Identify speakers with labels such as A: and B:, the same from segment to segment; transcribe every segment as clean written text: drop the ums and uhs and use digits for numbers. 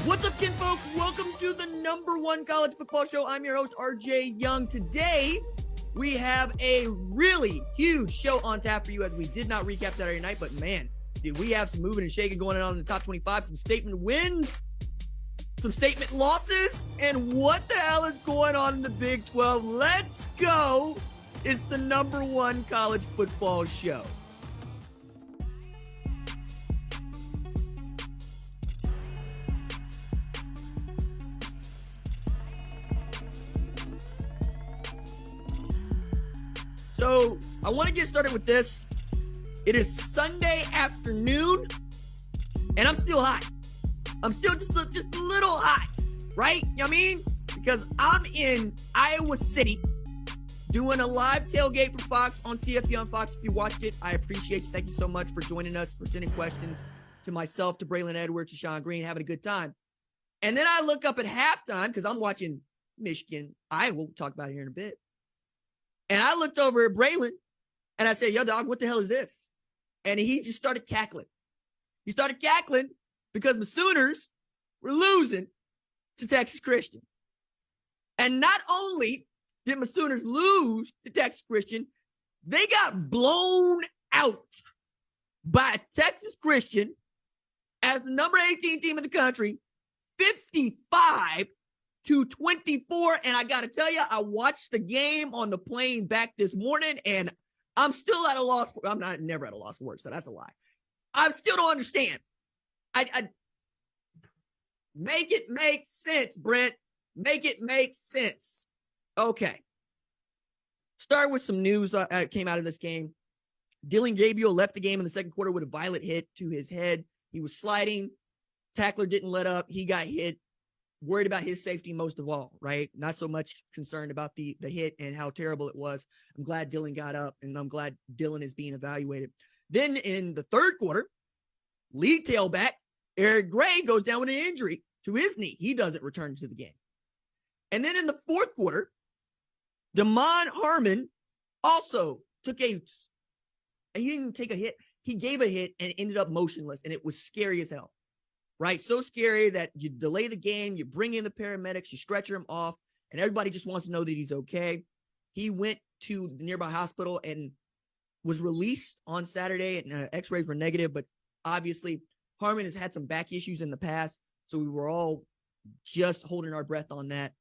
A: What's up, kinfolk? Welcome to the #1 college football show. I'm your host, RJ Young. Today, we have a really huge show on tap for you as we did not recap Saturday night, but man, did we have some moving and shaking going on in the top 25, some statement wins, some statement losses, and what the hell is going on in the Big 12? Let's go. It's the #1 college football show. So I want to get started with this. It is Sunday afternoon, and I'm still hot. I'm still just a little hot, right? You know what I mean? Because I'm in Iowa City doing a live tailgate for Fox on TFP on Fox. If you watched it, I appreciate you. Thank you so much for joining us, for sending questions to myself, to Braylon Edwards, to Sean Green, having a good time. And then I look up at halftime because I'm watching Michigan, Iowa. We'll talk about it here in a bit. And I looked over at Braylon and I said, yo, dog, what the hell is this? And he just started cackling. He started cackling because the Sooners were losing to Texas Christian. And not only did my Sooners lose to Texas Christian, they got blown out by Texas Christian as the number 18 team in the country, 55-24. And I got to tell you, I watched the game on the plane back this morning, and I'm still at a loss. I'm not never at a loss for words, so that's a lie. I still don't understand. I make it make sense, Brent. Make it make sense. Okay. Start with some news that came out of this game. Dylan Gabriel left the game in the second quarter with a violent hit to his head. He was sliding. Tackler didn't let up. He got hit. Worried about his safety most of all, right? Not so much concerned about the hit and how terrible it was. I'm glad Dylan got up, and I'm glad Dylan is being evaluated. Then in the third quarter, lead tailback Eric Gray goes down with an injury to his knee. He doesn't return to the game. And then in the fourth quarter, Damon Harmon also took he didn't take a hit. He gave a hit and ended up motionless, and it was scary as hell. Right? So scary that you delay the game, you bring in the paramedics, you stretcher him off, and everybody just wants to know that he's okay. He went to the nearby hospital and was released on Saturday, and x-rays were negative, but obviously Harmon has had some back issues in the past, so we were all just holding our breath on that.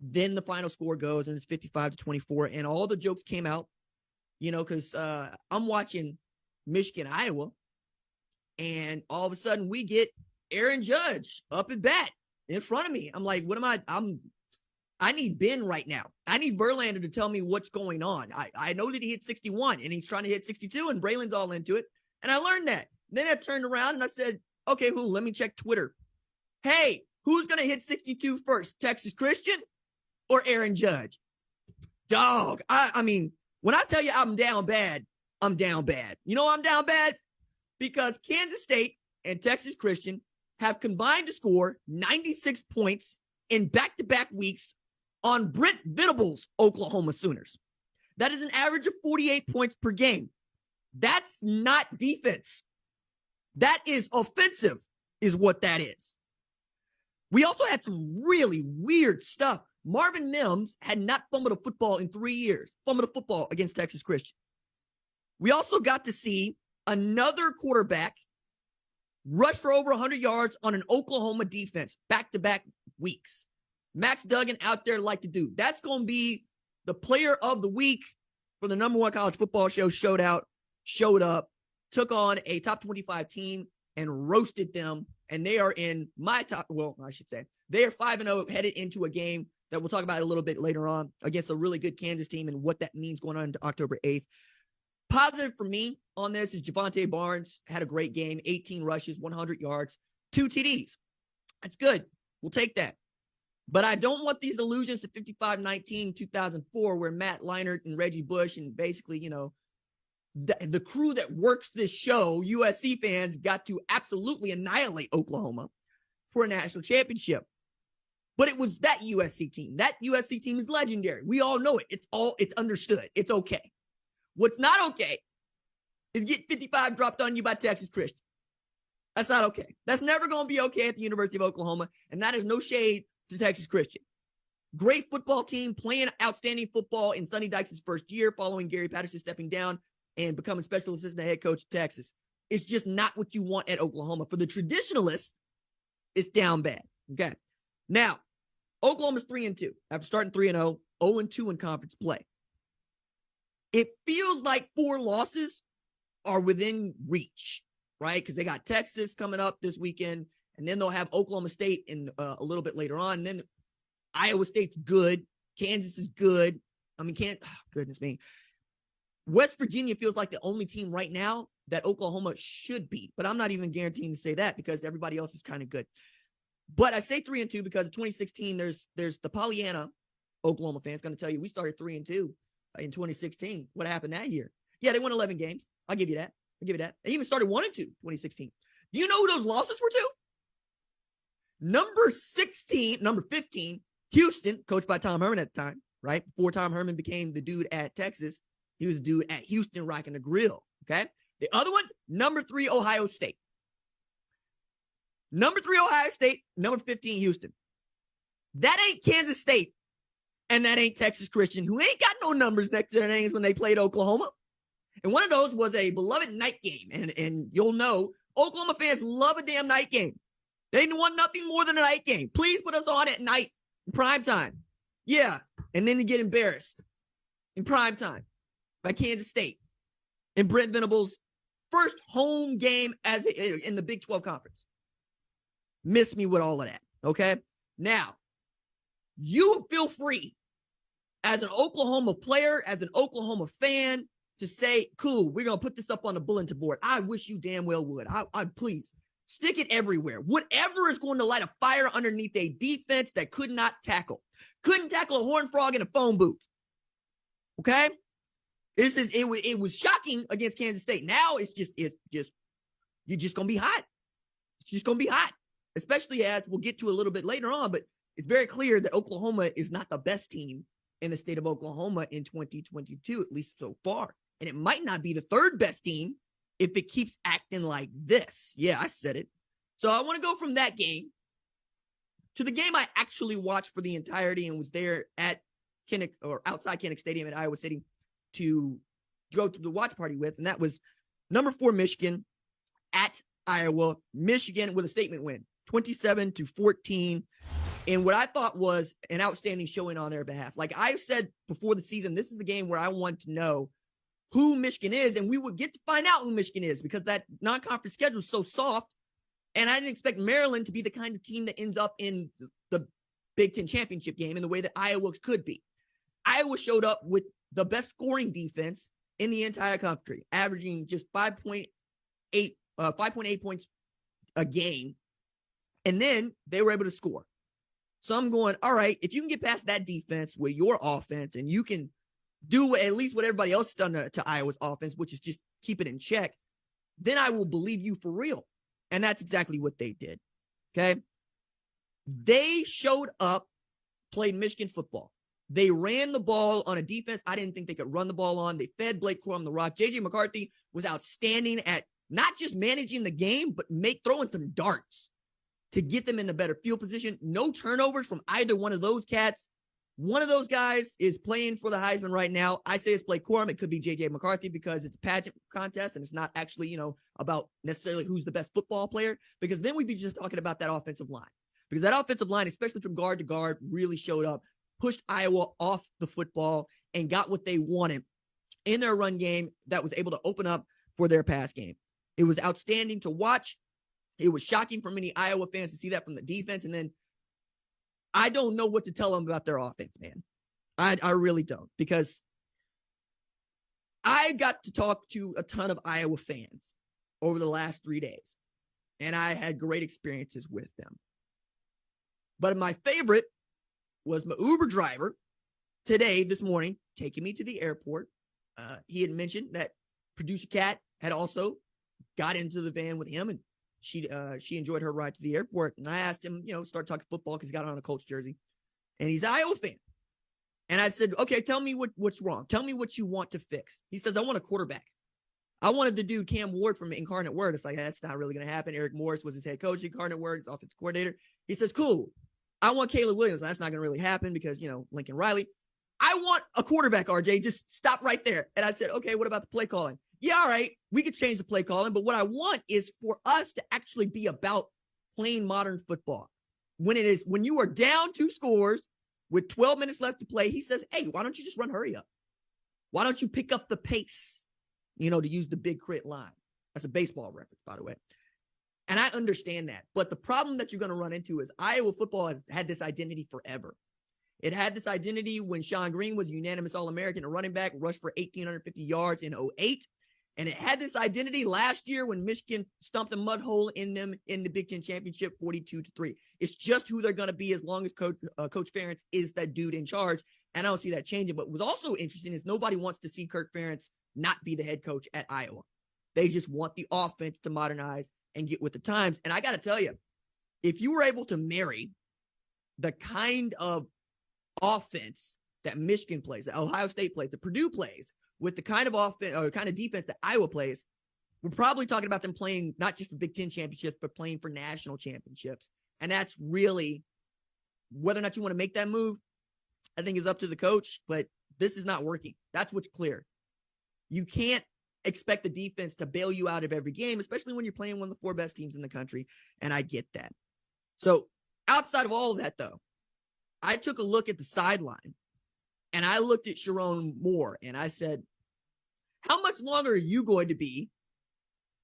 A: Then the final score goes, and it's 55-24, and all the jokes came out, because I'm watching Michigan, Iowa, and all of a sudden we get Aaron Judge up at bat in front of me. I'm like, what am I need Ben right now. I need Verlander to tell me what's going on. I know that he hit 61 and he's trying to hit 62 and Braylon's all into it. And I learned that. Then I turned around and I said, okay, let me check Twitter. Hey, who's going to hit 62 first? Texas Christian or Aaron Judge? Dog. I mean, when I tell you I'm down bad, I'm down bad. You know I'm down bad? Because Kansas State and Texas Christian have combined to score 96 points in back-to-back weeks on Brent Venables' Oklahoma Sooners. That is an average of 48 points per game. That's not defense. That is offensive, is what that is. We also had some really weird stuff. Marvin Mims had not fumbled a football in 3 years, fumbled a football against Texas Christian. We also got to see another quarterback rush for over 100 yards on an Oklahoma defense, back-to-back weeks. Max Duggan out there like to do. That's going to be the player of the week for the #1 college football show. Showed up, took on a top 25 team and roasted them. And they are in my top, they are 5-0 headed into a game that we'll talk about a little bit later on against a really good Kansas team and what that means going on into October 8th. Positive for me on this is Javonte Barnes had a great game, 18 rushes, 100 yards, 2 TDs. That's good. We'll take that. But I don't want these allusions to 55-19 2004 where Matt Leinart and Reggie Bush and basically, the crew that works this show, USC fans, got to absolutely annihilate Oklahoma for a national championship. But it was that USC team. That USC team is legendary. We all know it. It's understood. It's okay. What's not okay is get 55 dropped on you by Texas Christian. That's not okay. That's never going to be okay at the University of Oklahoma, and that is no shade to Texas Christian. Great football team, playing outstanding football in Sonny Dykes' first year following Gary Patterson stepping down and becoming special assistant head coach of Texas. It's just not what you want at Oklahoma. For the traditionalists, it's down bad. Okay. Now, Oklahoma's 3-2 after starting 3-0, 0-2 in conference play. It feels like 4 losses are within reach, right? Because they got Texas coming up this weekend, and then they'll have Oklahoma State in a little bit later on. And then Iowa State's good. Kansas is good. I mean, goodness me. West Virginia feels like the only team right now that Oklahoma should beat, but I'm not even guaranteeing to say that because everybody else is kind of good. But I say 3-2 because in 2016, there's the Pollyanna Oklahoma fans going to tell you we started 3-2 in 2016. What happened that year? Yeah, they won 11 games. I'll give you that. They even started 1-2 2016. Do you know who those losses were to? Number 15, Houston, coached by Tom Herman at the time, right? Before Tom Herman became the dude at Texas, he was the dude at Houston rocking the grill, okay? The other one, number 3, Ohio State. Number 3, Ohio State. Number 15, Houston. That ain't Kansas State, and that ain't Texas Christian, who ain't got no numbers next to their names when they played Oklahoma. And one of those was a beloved night game, and you'll know Oklahoma fans love a damn night game. They want nothing more than a night game. Please put us on at night. Prime time. Yeah. And then you get embarrassed in prime time by Kansas State in Brent Venables' first home game in the Big 12 conference. Miss me with all of that. Okay. Now, you feel free as an Oklahoma player, as an Oklahoma fan, to say, cool, we're going to put this up on the bulletin board. I wish you damn well would. I please. Stick it everywhere. Whatever is going to light a fire underneath a defense that could not tackle. Couldn't tackle a horned frog in a phone booth. Okay? It was shocking against Kansas State. Now it's just you're just going to be hot. It's just going to be hot. Especially as we'll get to a little bit later on, but it's very clear that Oklahoma is not the best team in the state of Oklahoma in 2022, at least so far. And it might not be the third best team if it keeps acting like this. Yeah, I said it. So I want to go from that game to the game I actually watched for the entirety and was there at Kinnick or outside Kinnick Stadium at Iowa City to go to the watch party with. And that was number 4 Michigan at Iowa. Michigan with a statement win, 27-14. And what I thought was an outstanding showing on their behalf. Like I said before the season, this is the game where I want to know who Michigan is, and we would get to find out who Michigan is because that non-conference schedule is so soft, and I didn't expect Maryland to be the kind of team that ends up in the Big Ten championship game in the way that Iowa could be. Iowa showed up with the best scoring defense in the entire country, averaging just 5.8 points a game, and then they were able to score. So I'm going, all right, if you can get past that defense with your offense and you can do at least what everybody else has done to Iowa's offense, which is just keep it in check, then I will believe you for real. And that's exactly what they did. Okay. They showed up, played Michigan football. They ran the ball on a defense I didn't think they could run the ball on. They fed Blake Corum the rock. JJ McCarthy was outstanding at not just managing the game, but throwing some darts to get them in a better field position. No turnovers from either one of those cats. One of those guys is playing for the Heisman right now. I say it's Blake Corum. It could be J.J. McCarthy because it's a pageant contest and it's not actually, about necessarily who's the best football player, because then we'd be just talking about that offensive line. Because that offensive line, especially from guard to guard, really showed up, pushed Iowa off the football, and got what they wanted in their run game that was able to open up for their pass game. It was outstanding to watch. It was shocking for many Iowa fans to see that from the defense, and then I don't know what to tell them about their offense, man. I really don't, because I got to talk to a ton of Iowa fans over the last 3 days, and I had great experiences with them. But my favorite was my Uber driver this morning, taking me to the airport. He had mentioned that producer Kat had also got into the van with him, and she enjoyed her ride to the airport. And I asked him, start talking football because he got on a Colts jersey. And he's an Iowa fan. And I said, okay, tell me what's wrong. Tell me what you want to fix. He says, I want a quarterback. I wanted the dude Cam Ward from Incarnate Word. It's like, that's not really going to happen. Eric Morris was his head coach, Incarnate Word, his offensive coordinator. He says, cool. I want Caleb Williams. That's not going to really happen because, Lincoln Riley. I want a quarterback, RJ. Just stop right there. And I said, okay, what about the play calling? Yeah, all right. We could change the play calling. But what I want is for us to actually be about playing modern football. When you are down 2 scores with 12 minutes left to play, he says, hey, why don't you just run hurry up? Why don't you pick up the pace? To use the big crit line. That's a baseball reference, by the way. And I understand that. But the problem that you're going to run into is Iowa football has had this identity forever. It had this identity when Sean Green was unanimous All-American, a running back, rushed for 1,850 yards in 2008. And it had this identity last year when Michigan stumped a mud hole in them in the Big Ten Championship 42-3. It's just who they're going to be as long as Coach Ferentz is that dude in charge. And I don't see that changing. But what's also interesting is nobody wants to see Kirk Ferentz not be the head coach at Iowa. They just want the offense to modernize and get with the times. And I got to tell you, if you were able to marry the kind of offense that Michigan plays, that Ohio State plays, that Purdue plays, with the kind of offense or kind of defense that Iowa plays, we're probably talking about them playing not just for Big Ten championships, but playing for national championships. And that's really, whether or not you want to make that move, I think is up to the coach, but this is not working. That's what's clear. You can't expect the defense to bail you out of every game, especially when you're playing one of the 4 best teams in the country. And I get that. So outside of all of that, though, I took a look at the sideline and I looked at Sharon Moore and I said, how much longer are you going to be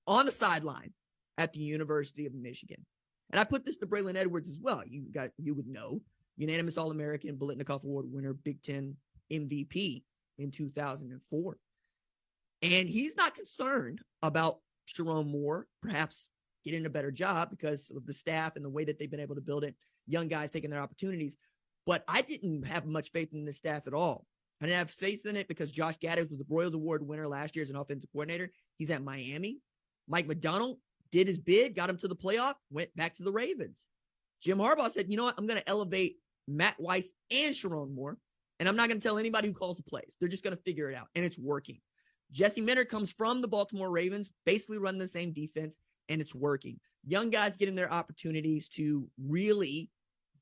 A: on the sideline at the University of Michigan? And I put this to Braylon Edwards as well. You would know, unanimous All-American, Biletnikoff Award winner, Big Ten MVP in 2004. And he's not concerned about Sharon Moore perhaps getting a better job because of the staff and the way that they've been able to build it, young guys taking their opportunities. But I didn't have much faith in the staff at all. I didn't have faith in it because Josh Gaddis was the Broyles Award winner last year as an offensive coordinator. He's at Miami. Mike McDonald did his bid, got him to the playoff, went back to the Ravens. Jim Harbaugh said, you know what? I'm going to elevate Matt Weiss and Sharon Moore, and I'm not going to tell anybody who calls the plays. They're just going to figure it out, and it's working. Jesse Minter comes from the Baltimore Ravens, basically running the same defense, and it's working. Young guys getting their opportunities to really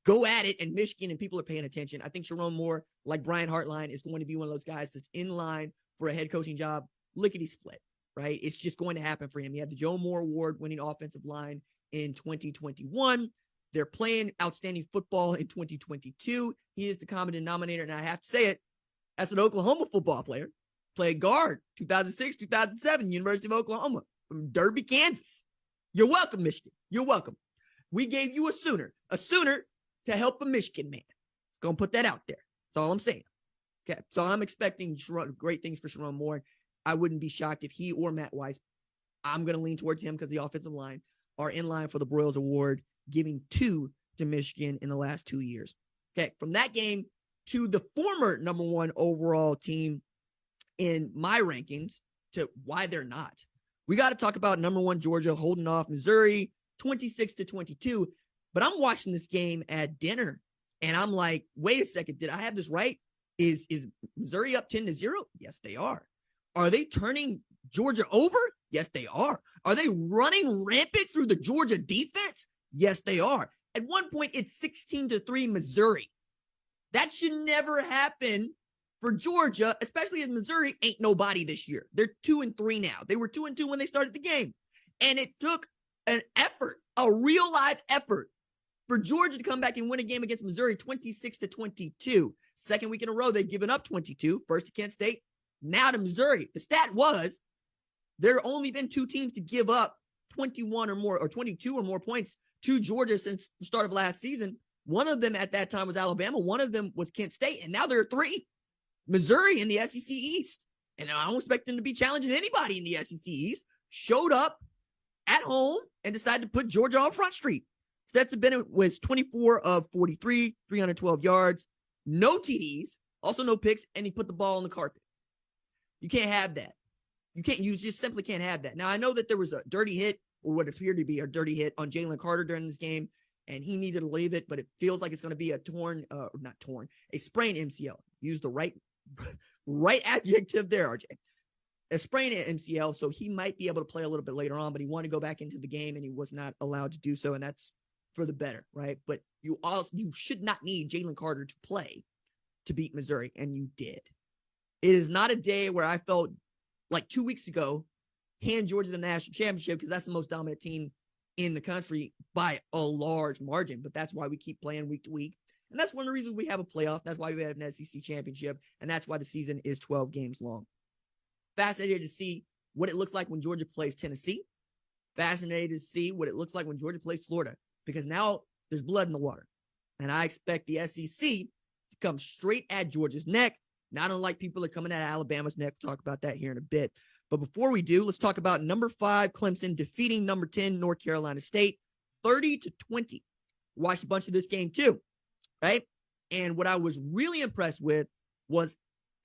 A: go at it, and Michigan and people are paying attention. I think Sharon Moore, like Brian Hartline, is going to be one of those guys that's in line for a head coaching job, lickety-split, right? It's just going to happen for him. He had the Joe Moore Award winning offensive line in 2021. They're playing outstanding football in 2022. He is the common denominator, and I have to say it, as an Oklahoma football player, played guard 2006, 2007, University of Oklahoma from Derby, Kansas. You're welcome, Michigan. You're welcome. We gave you a Sooner to help a Michigan man. Gonna put that out there. That's all I'm saying. Okay, so I'm expecting great things for Sharon Moore. I wouldn't be shocked if he or Matt Weiss, I'm going to lean towards him because the offensive line are in line for the Broyles Award, giving 2 to Michigan in the last 2 years. Okay, from that game to the former number 1 overall team in my rankings to why they're not. We got to talk about number 1 Georgia holding off Missouri 26-22. But I'm watching this game at dinner, and I'm like, wait a second, did I have this right? Is Missouri up 10-0? Yes, they are. Are they turning Georgia over? Yes, they are. Are they running rampant through the Georgia defense? Yes, they are. At one point, it's 16-3 Missouri. That should never happen for Georgia, especially as Missouri ain't nobody this year. They're 2-3 now. They were 2-2 when they started the game. And it took an effort, a real live effort, for Georgia to come back and win a game against Missouri 26-22. Second week in a row, they've given up 22. First to Kent State, now to Missouri. The stat was there have only been 2 teams to give up 21 or more or 22 or more points to Georgia since the start of last season. One of them at that time was Alabama. One of them was Kent State. And now there are 3. Missouri in the SEC East. And I don't expect them to be challenging anybody in the SEC East. Showed up at home and decided to put Georgia on Front Street. Stetson Bennett was 24 of 43, 312 yards, no TDs, also no picks, and he put the ball on the carpet. You can't have that. You just simply can't have that. Now, I know that there was a dirty hit, or what appeared to be a dirty hit on Jalen Carter during this game, and he needed to leave it, but it feels like it's going to be a sprained MCL. Use the right adjective there, RJ. a sprained MCL, so he might be able to play a little bit later on, but he wanted to go back into the game and he was not allowed to do so, and that's for the better, right? But you should not need Jalen Carter to play to beat Missouri, and you did. It is not a day where I felt like 2 weeks ago, hand Georgia the national championship because that's the most dominant team in the country by a large margin, but that's why we keep playing week to week. And that's one of the reasons we have a playoff. That's why we have an SEC championship, and that's why the season is 12 games long. Fascinated to see what it looks like when Georgia plays Tennessee. Fascinated to see what it looks like when Georgia plays Florida, because now there's blood in the water. And I expect the SEC to come straight at Georgia's neck, not unlike people are coming at Alabama's neck. We'll talk about that here in a bit. But before we do, let's talk about number 5, Clemson defeating number 10, North Carolina State, 30-20. Watched a bunch of this game too, right? And what I was really impressed with was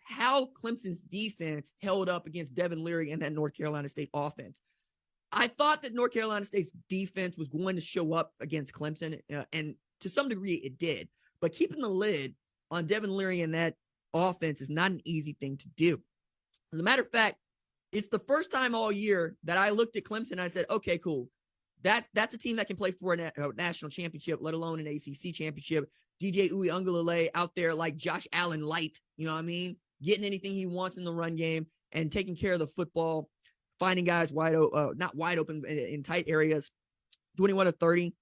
A: how Clemson's defense held up against Devin Leary and that North Carolina State offense. I thought that North Carolina State's defense was going to show up against Clemson, and to some degree it did. But keeping the lid on Devin Leary and that offense is not an easy thing to do. As a matter of fact, it's the first time all year that I looked at Clemson and I said, okay, cool. That's a team that can play for a national championship, let alone an ACC championship. DJ Uiagalelei out there like Josh Allen light, you know what I mean? Getting anything he wants in the run game and taking care of the football, finding guys not wide open in tight areas, 21-30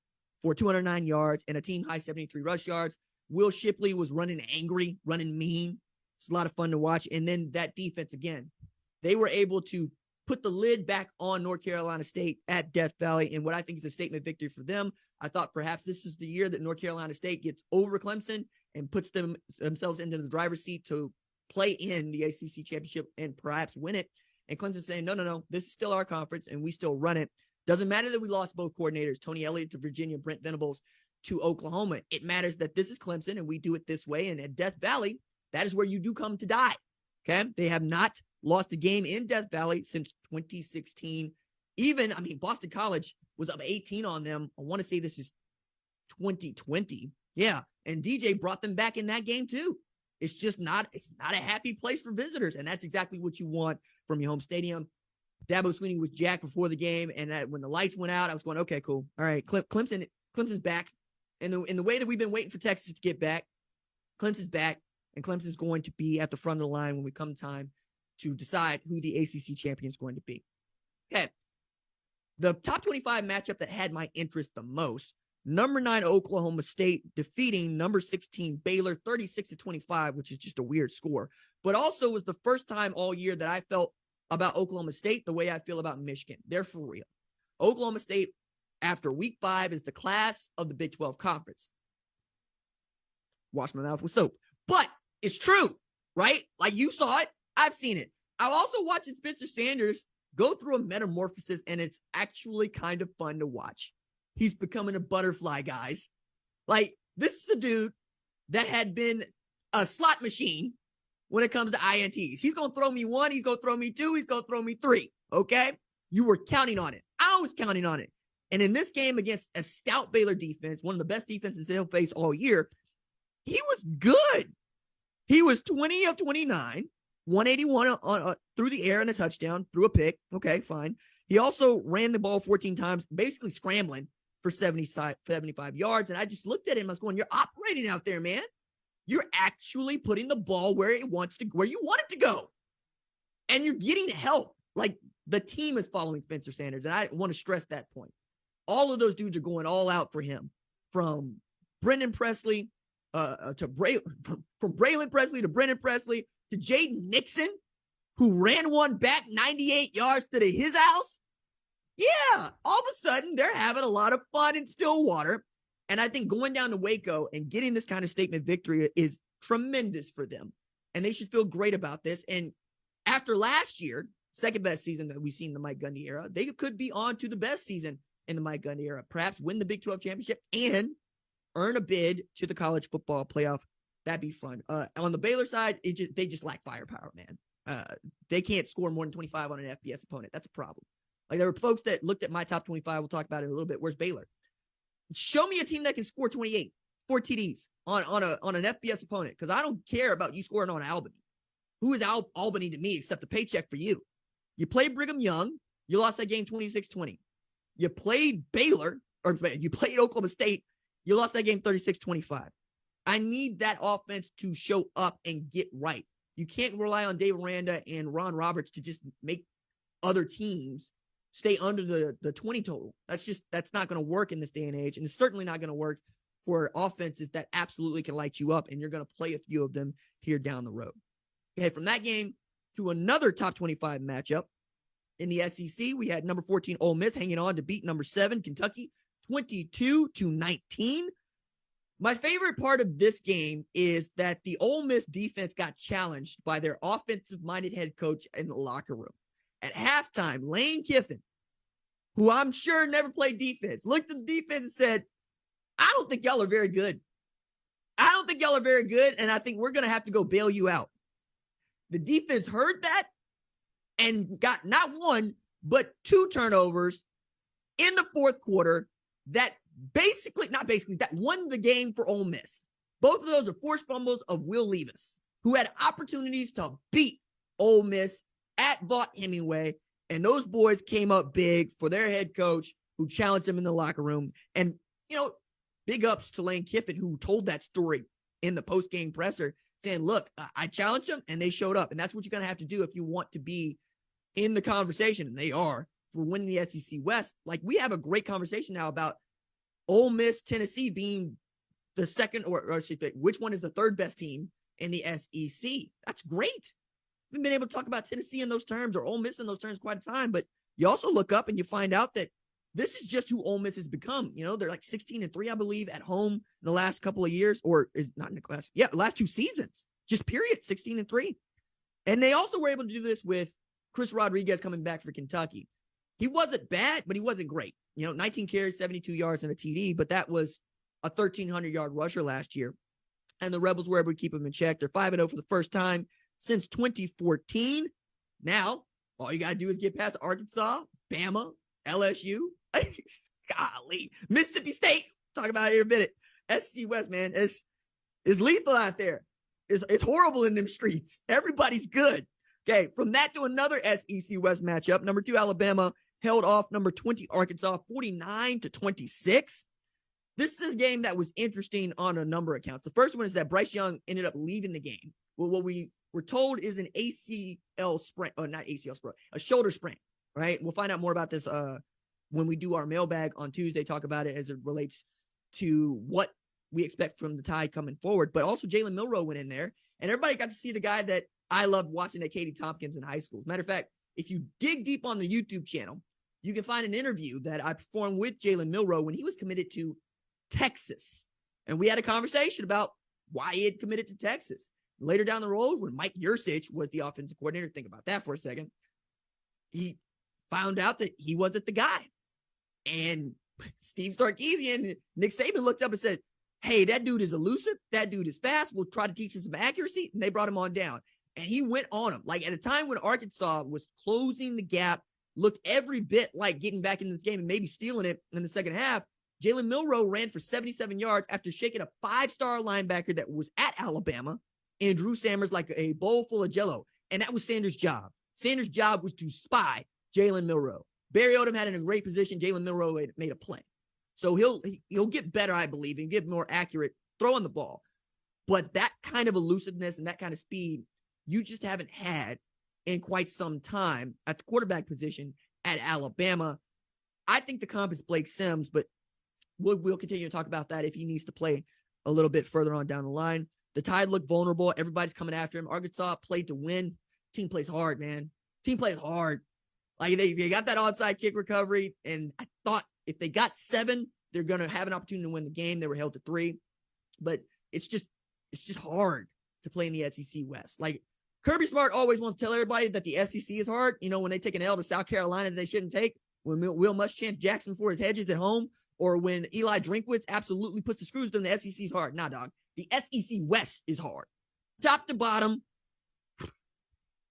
A: for 209 yards and a team high 73 rush yards. Will Shipley was running angry, running mean. It's a lot of fun to watch. And then that defense again, they were able to put the lid back on North Carolina State at Death Valley in what I think is a statement victory for them. I thought perhaps this is the year that North Carolina State gets over Clemson and puts themselves into the driver's seat to play in the ACC championship and perhaps win it. And Clemson's saying, no, this is still our conference and we still run it. Doesn't matter that we lost both coordinators, Tony Elliott to Virginia, Brent Venables to Oklahoma. It matters that this is Clemson and we do it this way. And at Death Valley, that is where you do come to die. Okay. They have not lost a game in Death Valley since 2016. Boston College was up 18 on them. I want to say this is 2020. Yeah. And DJ brought them back in that game too. It's not a happy place for visitors. And that's exactly what you want from your home stadium. Dabo Swinney was jacked before the game. And when the lights went out, I was going, okay, cool. All right. Clemson's back. And in the way that we've been waiting for Texas to get back, Clemson's back. And Clemson's going to be at the front of the line when we come time to decide who the ACC champion is going to be. Okay. The top 25 matchup that had my interest the most, number 9 Oklahoma State defeating number 16 Baylor 36-25, which is just a weird score, but also was the first time all year that I felt about Oklahoma State the way I feel about Michigan. They're for real. Oklahoma State, after week 5, is the class of the Big 12 conference. Wash my mouth with soap. But it's true, right? Like you saw it. I've seen it. I'm also watching Spencer Sanders go through a metamorphosis, and it's actually kind of fun to watch. He's becoming a butterfly, guys. Like, this is a dude that had been a slot machine when it comes to INTs. He's going to throw me 1. He's going to throw me 2. He's going to throw me 3. Okay? You were counting on it. I was counting on it. And in this game against a stout Baylor defense, one of the best defenses they'll face all year, he was good. He was 20 of 29. 181 through the air and a touchdown, threw a pick. Okay, fine. He also ran the ball 14 times, basically scrambling for 75 yards. And I just looked at him. I was going, you're operating out there, man. You're actually putting the ball where you want it to go. And you're getting help. Like, the team is following Spencer Sanders. And I want to stress that point. All of those dudes are going all out for him. From Brendan Presley from Braylon Presley to Brendan Presley to Jaden Nixon, who ran one back 98 yards to his house. Yeah, all of a sudden, they're having a lot of fun in Stillwater. And I think going down to Waco and getting this kind of statement victory is tremendous for them. And they should feel great about this. And after last year, second best season that we've seen in the Mike Gundy era, they could be on to the best season in the Mike Gundy era, perhaps win the Big 12 championship and earn a bid to the college football playoff. That'd be fun. On the Baylor side, they just lack firepower, man. They can't score more than 25 on an FBS opponent. That's a problem. Like, there were folks that looked at my top 25. We'll talk about it in a little bit. Where's Baylor? Show me a team that can score 28, 4 TDs on an FBS opponent, because I don't care about you scoring on Albany. Who is Albany to me except a paycheck for you? You played Brigham Young. You lost that game 26-20. You played Baylor, or you played Oklahoma State. You lost that game 36-25. I need that offense to show up and get right. You can't rely on Dave Aranda and Ron Roberts to just make other teams stay under the 20 total. That's not going to work in this day and age. And it's certainly not going to work for offenses that absolutely can light you up. And you're going to play a few of them here down the road. Okay, from that game to another top 25 matchup in the SEC, we had number 14 Ole Miss hanging on to beat number 7 Kentucky 22-19. My favorite part of this game is that the Ole Miss defense got challenged by their offensive-minded head coach in the locker room. At halftime, Lane Kiffin, who I'm sure never played defense, looked at the defense and said, I don't think y'all are very good. I don't think y'all are very good, and I think we're going to have to go bail you out. The defense heard that and got not one, but 2 turnovers in the fourth quarter that that won the game for Ole Miss. Both of those are forced fumbles of Will Levis, who had opportunities to beat Ole Miss at Vaught Hemingway, and those boys came up big for their head coach, who challenged them in the locker room. And, big ups to Lane Kiffin, who told that story in the post-game presser, saying, look, I challenged them, and they showed up. And that's what you're going to have to do if you want to be in the conversation, and they are, for winning the SEC West. Like, we have a great conversation now about Ole Miss, Tennessee being the second, or which one is the third best team in the SEC. That's great. We haven't been able to talk about Tennessee in those terms or Ole Miss in those terms quite a time, but you also look up and you find out that this is just who Ole Miss has become. They're like 16-3, I believe, at home in the last couple of years, or is not in the class. Yeah, the last 2 seasons, just period, 16-3. And they also were able to do this with Chris Rodriguez coming back for Kentucky. He wasn't bad, but he wasn't great. 19 carries, 72 yards, and a TD, but that was a 1,300-yard rusher last year. And the Rebels were able to keep him in check. They're 5-0 for the first time since 2014. Now, all you got to do is get past Arkansas, Bama, LSU, golly, Mississippi State. Talk about it here in a minute. SEC West, man, is lethal out there. It's horrible in them streets. Everybody's good. Okay, from that to another SEC West matchup. Number 2, Alabama held off number 20, Arkansas, 49-26. This is a game that was interesting on a number of counts. The first one is that Bryce Young ended up leaving the game. Well, what we were told is an ACL sprain, or not ACL sprain, a shoulder sprain, right? We'll find out more about this when we do our mailbag on Tuesday, talk about it as it relates to what we expect from the Tide coming forward. But also Jalen Milroe went in there, and everybody got to see the guy that I loved watching at Katie Tompkins in high school. Matter of fact, if you dig deep on the YouTube channel, you can find an interview that I performed with Jalen Milroe when he was committed to Texas. And we had a conversation about why he had committed to Texas. Later down the road, when Mike Yursich was the offensive coordinator, think about that for a second, he found out that he wasn't the guy. And Steve Sarkisian and Nick Saban looked up and said, hey, that dude is elusive. That dude is fast. We'll try to teach him some accuracy. And they brought him on down. And he went on him. Like, at a time when Arkansas was closing the gap, looked every bit like getting back into this game and maybe stealing it in the second half, Jalen Milroe ran for 77 yards after shaking a 5-star linebacker that was at Alabama and Drew Sanders like a bowl full of jello. And that was Sanders' job. Sanders' job was to spy Jalen Milroe. Barry Odom had in a great position. Jalen Milroe made a play. So he'll get better, I believe, and get more accurate throwing the ball. But that kind of elusiveness and that kind of speed, you just haven't had in quite some time at the quarterback position at Alabama. I think the comp is Blake Sims, but we'll continue to talk about that if he needs to play a little bit further on down the line. The Tide looked vulnerable. Everybody's coming after him. Arkansas played to win. Team plays hard, man. Team plays hard. Like, they got that onside kick recovery, and I thought if they got 7, they're going to have an opportunity to win the game. They were held to 3. But it's just hard to play in the SEC West. Like, Kirby Smart always wants to tell everybody that the SEC is hard. When they take an L to South Carolina that they shouldn't take, when Will Muschamp Jackson for his hedges at home, or when Eli Drinkwitz absolutely puts the screws to them, the SEC is hard. Nah, dog. The SEC West is hard. Top to bottom,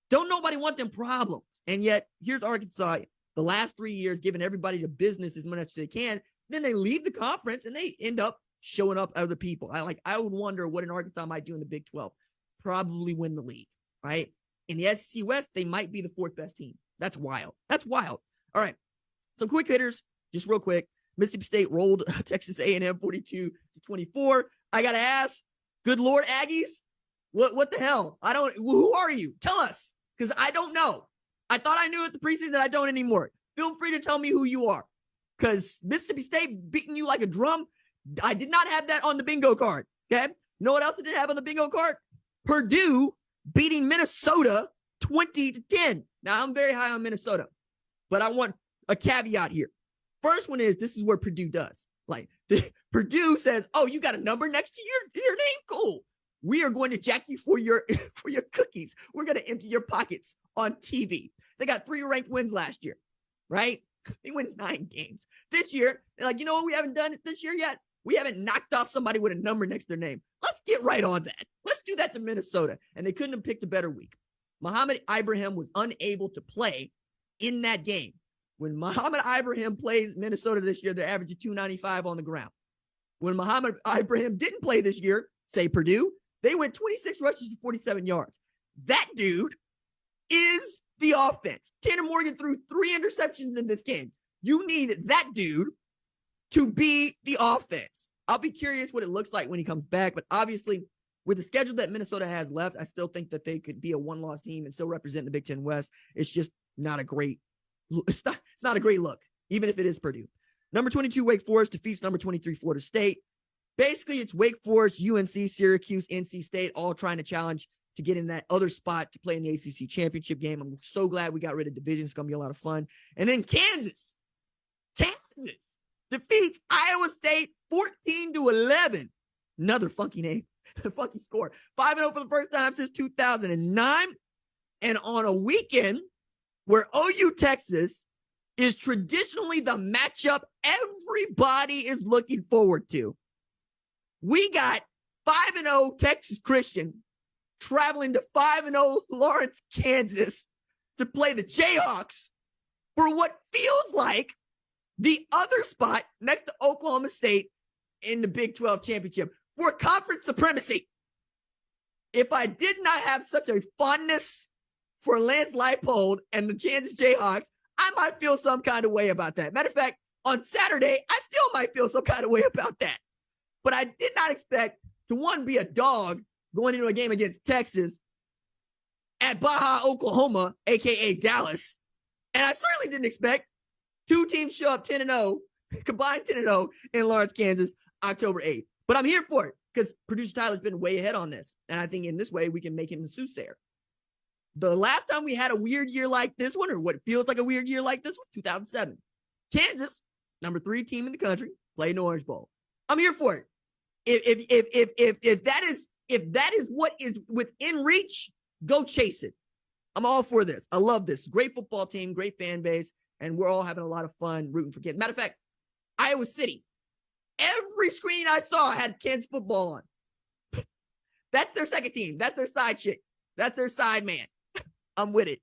A: don't nobody want them problems. And yet, here's Arkansas, the last 3 years, giving everybody the business as much as they can. Then they leave the conference, and they end up showing up other people. I would wonder what an Arkansas might do in the Big 12. Probably win the league, right? In the SEC West, they might be the 4th best team. That's wild. That's wild. All right. Some quick hitters, just real quick. Mississippi State rolled Texas A&M 42-24. I got to ask, good Lord, Aggies, what the hell? Who are you? Tell us, because I don't know. I thought I knew at the preseason. I don't anymore. Feel free to tell me who you are, because Mississippi State beating you like a drum, I did not have that on the bingo card, okay? You know what else I didn't have on the bingo card? Purdue beating Minnesota 20-10. Now, I'm very high on Minnesota, but I want a caveat here. First one is, this is where Purdue does. Like, Purdue says, oh, you got a number next to your name? Cool. We are going to jack you for your cookies. We're going to empty your pockets on TV. They got 3 ranked wins last year, right? They win 9 games. This year, they're like, you know what? We haven't done it this year yet. We haven't knocked off somebody with a number next to their name. Let's get right on that. Let's do that to Minnesota. And they couldn't have picked a better week. Muhammad Ibrahim was unable to play in that game. When Muhammad Ibrahim plays Minnesota this year, they're averaging 295 on the ground. When Muhammad Ibrahim didn't play this year, say Purdue, they went 26 rushes for 47 yards. That dude is the offense. Tanner Morgan threw 3 interceptions in this game. You need that dude to be the offense. I'll be curious what it looks like when he comes back, but obviously with the schedule that Minnesota has left, I still think that they could be a 1-loss team and still represent the Big Ten West. It's just not a great It's not a great look, even if it is Purdue. Number 22, Wake Forest defeats number 23, Florida State. Basically, it's Wake Forest, UNC, Syracuse, NC State, all trying to challenge to get in that other spot to play in the ACC championship game. I'm so glad we got rid of division. It's going to be a lot of fun. And then Kansas defeats Iowa State 14-11. Another funky name, funky score. 5-0 for the first time since 2009. And on a weekend where OU Texas is traditionally the matchup everybody is looking forward to. We got 5-0 Texas Christian traveling to 5-0 Lawrence, Kansas to play the Jayhawks for what feels like the other spot next to Oklahoma State in the Big 12 championship for conference supremacy. If I did not have such a fondness for Lance Leipold and the Kansas Jayhawks, I might feel some kind of way about that. Matter of fact, on Saturday, I still might feel some kind of way about that. But I did not expect to, one, be a dog going into a game against Texas at Baja, Oklahoma, a.k.a. Dallas. And I certainly didn't expect 2 teams show up 10-0, combined 10-0 in Lawrence, Kansas, October 8th. But I'm here for it because producer Tyler's been way ahead on this. And I think in this way, we can make him the soothsayer. The last time we had a weird year like this one, or what feels like a weird year like this, was 2007. Kansas, number 3 team in the country, played in the Orange Bowl. I'm here for it. If that is what is within reach, go chase it. I'm all for this. I love this. Great football team, great fan base, and we're all having a lot of fun rooting for Kansas. Matter of fact, Iowa City, every screen I saw had Kansas football on. That's their second team. That's their side chick. That's their side man. I'm with it.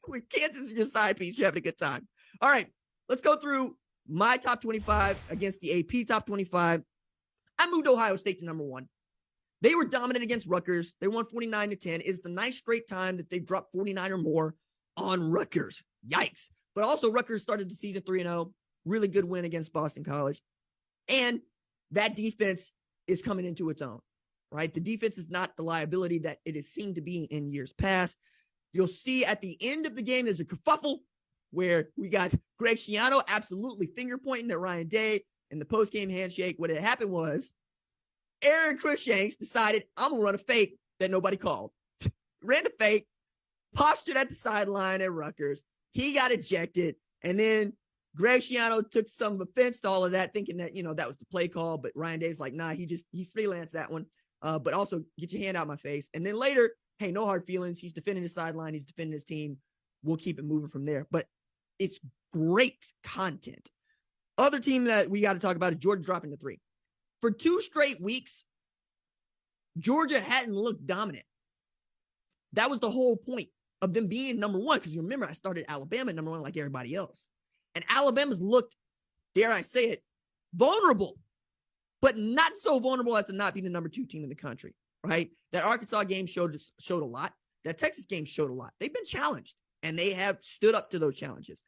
A: With Kansas is your side piece, you're having a good time. All right, let's go through my top 25 against the AP top 25. I moved Ohio State to number 1. They were dominant against Rutgers. They won 49-10. It's the 9th straight time that they've dropped 49 or more on Rutgers. Yikes. But also Rutgers started the season 3-0. Really good win against Boston College. And that defense is coming into its own, right? The defense is not the liability that it has seemed to be in years past. You'll see at the end of the game, there's a kerfuffle where we got Greg Schiano absolutely finger pointing at Ryan Day in the post-game handshake. What had happened was Aaron Cruikshanks decided, I'm going to run a fake that nobody called. Ran a fake, postured at the sideline at Rutgers. He got ejected. And then Greg Schiano took some offense to all of that, thinking that, that was the play call. But Ryan Day's like, nah, he freelanced that one. But also get your hand out my face. And then later, hey, no hard feelings. He's defending his sideline. He's defending his team. We'll keep it moving from there. But it's great content. Other team that we got to talk about is Georgia dropping to 3. For 2 straight weeks, Georgia hadn't looked dominant. That was the whole point of them being number 1. Because you remember, I started Alabama at number 1 like everybody else. And Alabama's looked, dare I say it, vulnerable. But not so vulnerable as to not be the number 2 team in the country, right? That Arkansas game showed a lot. That Texas game showed a lot. They've been challenged. and they have stood up to those challenges.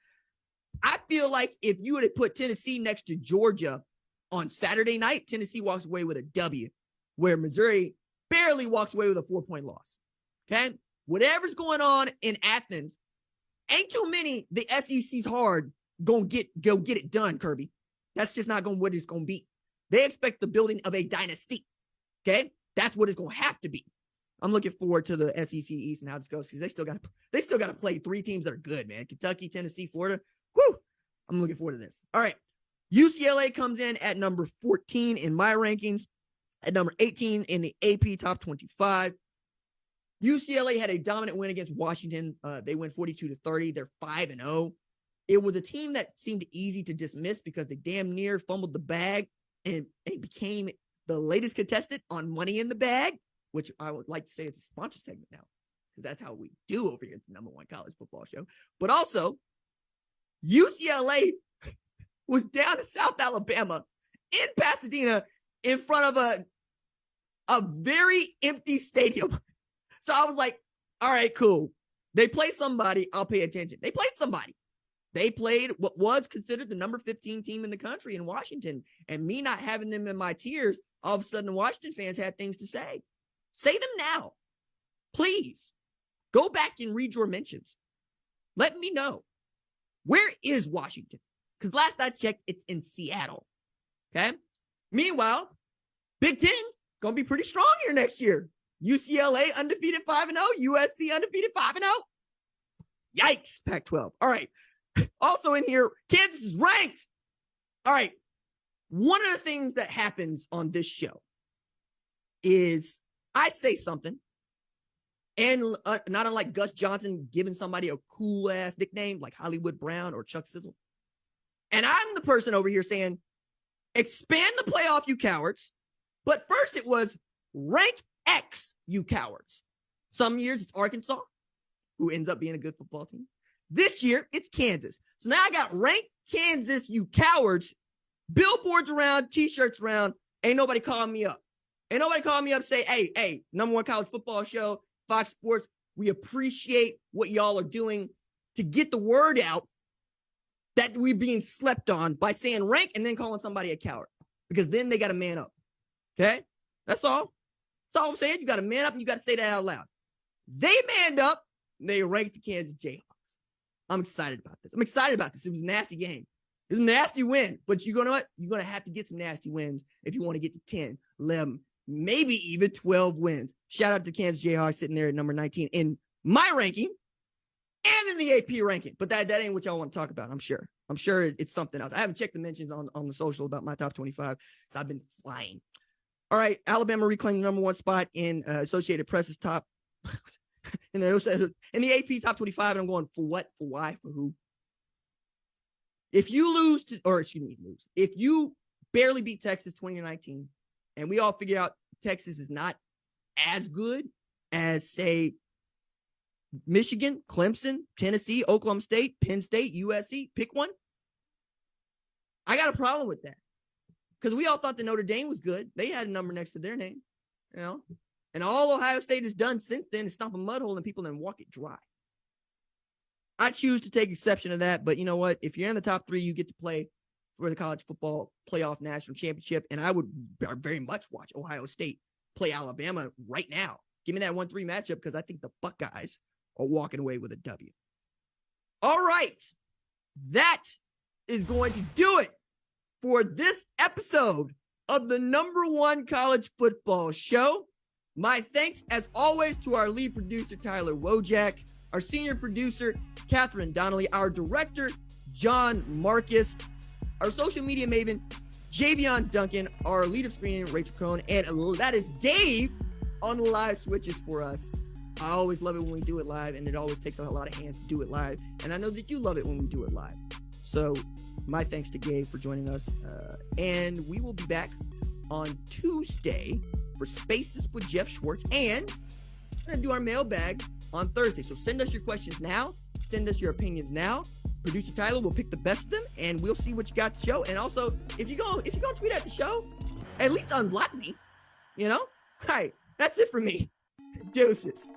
A: I feel like if you would have put Tennessee next to Georgia on Saturday night, Tennessee walks away with a W, where Missouri barely walks away with a 4-point loss. Okay? Whatever's going on in Athens, ain't too many, the SEC's hard, go get it done, Kirby. That's just not what it's going to be. They expect the building of a dynasty. Okay? That's what it's going to have to be. I'm looking forward to the SEC East and how this goes, because they still got to play 3 teams that are good, man. Kentucky, Tennessee, Florida. Whew. I'm looking forward to this. All right. UCLA comes in at number 14 in my rankings, at number 18 in the AP top 25. UCLA had a dominant win against Washington. They went 42-30. They're 5-0. It was a team that seemed easy to dismiss because they damn near fumbled the bag and became the latest contestant on Money in the Bag, which I would like to say it's a sponsor segment now, because that's how we do over here at the #1 college football show. But also, UCLA was down to South Alabama in Pasadena in front of a very empty stadium. So I was like, all right, cool. They play somebody, I'll pay attention. They played somebody. They played what was considered the number 15 team in the country in Washington. And me not having them in my tiers, all of a sudden Washington fans had things to say. Say them now. Please. Go back and read your mentions. Let me know. Where is Washington? Because last I checked, it's in Seattle. Okay? Meanwhile, Big Ten going to be pretty strong here next year. UCLA undefeated 5-0. USC undefeated 5-0. Yikes, Pac-12. All right. Also in here, Kansas is ranked. All right. One of the things that happens on this show is I say something, and not unlike Gus Johnson giving somebody a cool-ass nickname like Hollywood Brown or Chuck Sizzle. And I'm the person over here saying, expand the playoff, you cowards. But first it was rank X, you cowards. Some years it's Arkansas, who ends up being a good football team. This year it's Kansas. So now I got rank Kansas, you cowards. Billboards around, t-shirts around. Ain't nobody calling me up. Ain't nobody calling me up say, hey, #1 college football show, Fox Sports, we appreciate what y'all are doing to get the word out that we're being slept on by saying rank and then calling somebody a coward, because then they got to man up. Okay? That's all. That's all I'm saying. You got to man up and you got to say that out loud. They manned up. And they ranked the Kansas Jayhawks. I'm excited about this. It was a nasty game. It was a nasty win, but you know what? You're going to have to get some nasty wins if you want to get to 10, 11, maybe even 12 wins. Shout out to Kansas Jayhawks sitting there at number 19 in my ranking and in the AP ranking. But that ain't what y'all want to talk about, I'm sure. I'm sure it's something else. I haven't checked the mentions on the social about my top 25, so I've been flying. All right, Alabama reclaimed the #1 spot in Associated Press's top in the AP top 25, and I'm going, for what, for why, for who? If you if you barely beat Texas 2019, and we all figure out Texas is not as good as, say, Michigan, Clemson, Tennessee, Oklahoma State, Penn State, USC, pick one. I got a problem with that, because we all thought that Notre Dame was good. They had a number next to their name, and all Ohio State has done since then is stomp a mud hole and people then walk it dry. I choose to take exception to that, but you know what? If you're in the top 3, you get to play for the college football playoff national championship, and I would very much watch Ohio State play Alabama right now. Give me that 1-3 matchup, because I think the Buckeyes are walking away with a W. All right. That is going to do it for this episode of the #1 college football show. My thanks, as always, to our lead producer, Tyler Wojak, our senior producer, Catherine Donnelly, our director, John Marcus, our social media maven, Javion Duncan, our lead of screening, Rachel Cohn, and that is Dave on the live switches for us. I always love it when we do it live, and it always takes a lot of hands to do it live, and I know that you love it when we do it live. So my thanks to Gabe for joining us, and we will be back on Tuesday for Spaces with Jeff Schwartz, and we're going to do our mailbag on Thursday. So send us your questions now. Send us your opinions now. Producer Tyler will pick the best of them, and we'll see what you got to show. And also, if you go tweet at the show, at least unblock me. All right, that's it for me. Deuces.